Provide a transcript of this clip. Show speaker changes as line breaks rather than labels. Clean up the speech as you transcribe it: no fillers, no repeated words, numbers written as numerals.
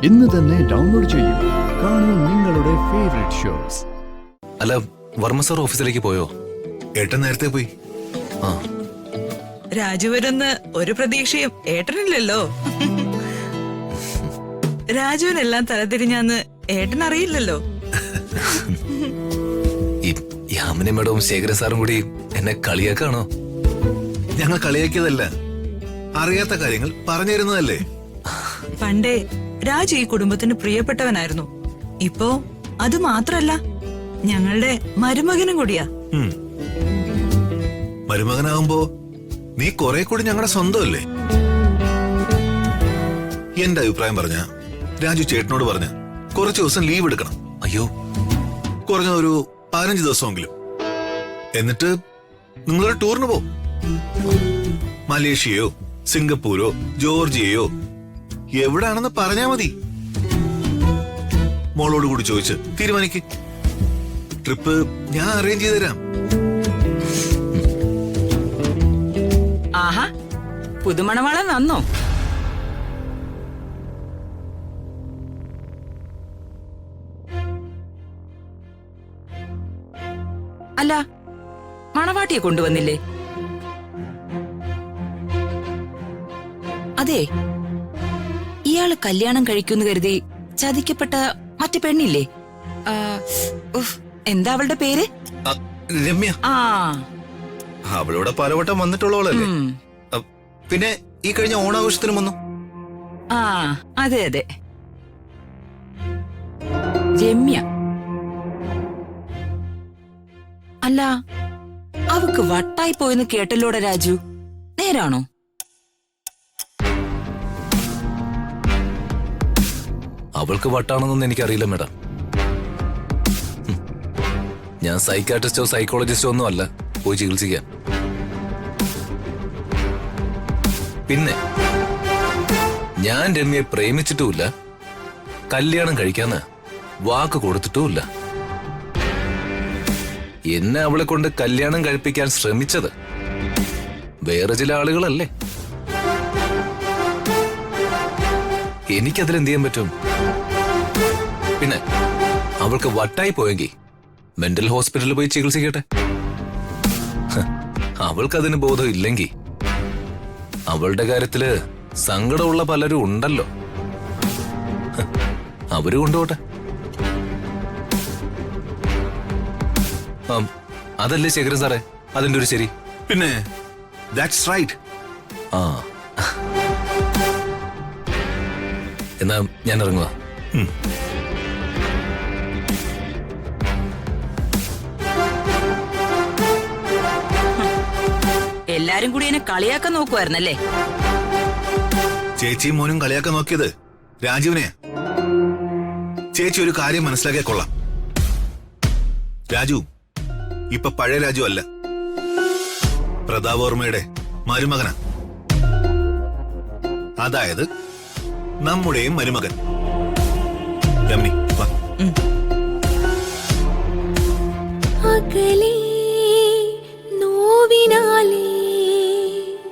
ഇന്ന് തന്നെ ഡൗൺലോഡ് ചെയ്യൂ. കാണൂ നിങ്ങളുടെ ഫേവറേറ്റ് ഷോസ്.
അല്ല, വർമ്മ സാർ ഓഫീസിലേക്ക് പോയോ?
ഏട്ടൻ നേരത്തെ പോയി.
ആ,
രാജു വരുന്ന ഒരു പ്രതീക്ഷയും ഏട്ടനില്ലല്ലോ. രാജുവിനെല്ലാം തലതിരിഞ്ഞാന്ന് ഏട്ടൻ അറിയില്ലല്ലോ.
ഈ യാമിനി മേഡവും ശേഖര സാറും കൂടി എന്നെ കളിയാക്കാണോ?
ഞങ്ങൾ കളിയാക്കിയതല്ല, അറിയാത്ത കാര്യങ്ങൾ പറഞ്ഞു തരുന്നതല്ലേ.
പണ്ടേ രാജു ഈ കുടുംബത്തിന് പ്രിയപ്പെട്ടവനായിരുന്നു. ഇപ്പോ അത് മാത്രല്ല, ഞങ്ങളുടെ മരുമകനും കൂടിയാ.
മരുമകനാകുമ്പോ നീ കുറെ കൂടി ഞങ്ങളുടെ സ്വന്തമല്ലേ. എന്റെ അഭിപ്രായം പറഞ്ഞ രാജു ചേട്ടനോട് പറഞ്ഞ കുറച്ചു ദിവസം ലീവ് എടുക്കണം.
അയ്യോ,
കുറഞ്ഞ ഒരു 15 ദിവസമെങ്കിലും. എന്നിട്ട് നിങ്ങളൊരു ടൂറിന് പോ. മലേഷ്യയോ സിംഗപ്പൂരോ ജോർജിയയോ എവിടാണെന്ന് പറഞ്ഞാ മതി. മോളോട് കൂടി ചോദിച്ച് തീരുമാനിക്ക്. ട്രിപ്പ് ഞാൻ അറേഞ്ച് ചെയ്ത് തരാം.
ആഹാ, പുതുമണവാളൻ വന്നോ? അല്ല, മണവാട്ടിയെ കൊണ്ടുവന്നില്ലേ? അതെ, ഇയാള് കല്യാണം കഴിക്കുമെന്ന് കരുതി ചതിക്കപ്പെട്ട മറ്റു പെണ്ണില്ലേ? എന്താ അവളുടെ പേര്?
രമ്യ.
ആ,
അവളിവിടെ പലവട്ടം വന്നിട്ടുള്ളവളല്ലേ. പിന്നെ ഈ കഴിഞ്ഞ ഓണാഘോഷത്തിനും വന്നു.
ആ, അതെ അതെ, രമ്യ. അല്ല, അവക്ക് വട്ടായി പോയെന്ന് കേട്ടല്ലോടെ രാജു, നേരാണോ?
അവൾക്ക് വട്ടാണെന്നൊന്നും എനിക്കറിയില്ല മേഡം. ഞാൻ സൈക്കാട്രിസ്റ്റോ സൈക്കോളജിസ്റ്റോ ഒന്നും അല്ല പോയി ചികിത്സിക്കാൻ. പിന്നെ ഞാൻ രമ്യയെ പ്രേമിച്ചിട്ടുമില്ല, കല്യാണം കഴിക്കാന്ന് വാക്ക് കൊടുത്തിട്ടുമില്ല. എന്നെ അവളെ കൊണ്ട് കല്യാണം കഴിപ്പിക്കാൻ ശ്രമിച്ചത് വേറെ ചില ആളുകളല്ലേ. എനിക്കതിലെന്ത് ചെയ്യാൻ പറ്റും? പിന്നെ അവൾക്ക് വട്ടായി പോയെങ്കിൽ മെന്റൽ ഹോസ്പിറ്റലിൽ പോയി ചികിത്സിക്കട്ടെ. അവൾക്കതിന് ബോധം ഇല്ലെങ്കിൽ അവളുടെ കാര്യത്തില് സങ്കടമുള്ള പലരും ഉണ്ടല്ലോ, അവര് കൊണ്ടുപോട്ടെ. അതല്ലേ ശേഖരൻ സാറേ അതിന്റെ ഒരു ശരി.
പിന്നെ ദാറ്റ്സ് റൈറ്റ്.
ആ, എന്നാ ഞാൻ ഇറങ്ങുക.
എല്ലാരും കൂടി എന്നെ കളിയാക്കാൻ നോക്കുവായിരുന്നല്ലേ?
ചേച്ചിയും മോനും കളിയാക്കാൻ നോക്കിയത് രാജുവിനെയാ. ചേച്ചി ഒരു കാര്യം മനസ്സിലാക്കിയ കൊള്ളാം. രാജു ഇപ്പൊ പഴയ രാജു അല്ല, പ്രതാപ് വർമ്മയുടെ മരുമകനാ. അതായത് നമ്മുടെയും മരുമകൻ. രമ്നി വാ.
അകലേ നോവിനാലേ